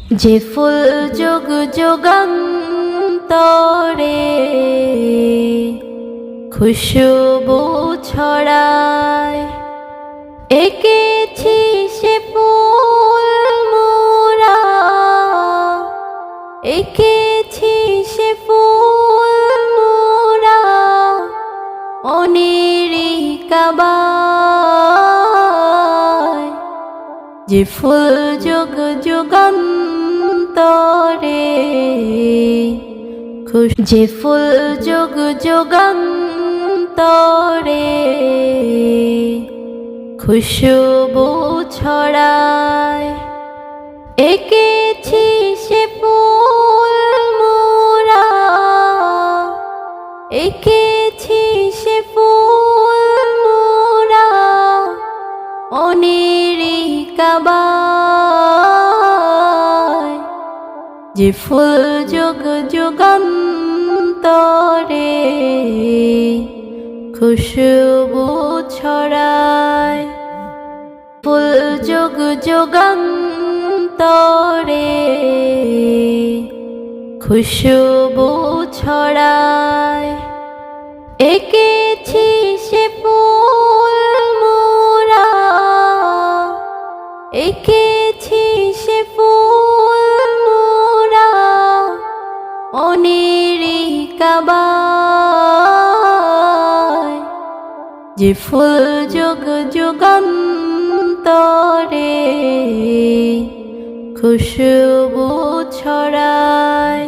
যে ফুল যুগ যুগান্তরে খুশবু ছড়ায়, এঁকেছি সে ফুল মোরা, এঁকেছি সে ফুল মোরা অনেরি কাবায়। যে ফুল যুগ যুগান্তরে যে ফুল যুগ যুগান্তরে খুশবু ছড়ায়, এঁকেছি সে ফুল মোরা, এঁকেছি সে ফুল মোরা অনেরি কাবায়। যে ফুল যুগ যুগান্তরে খুশবু ছড়ায়, ফুল যুগ যুগান্তরে খুশবু ছড়ায়, এঁকেছি সে ফুল মোরা, এঁকেছি সে ফুল মোরা অনেরি কাবায়। যে ফুল যুগ যুগান্তরে খুশবু ছড়ায়।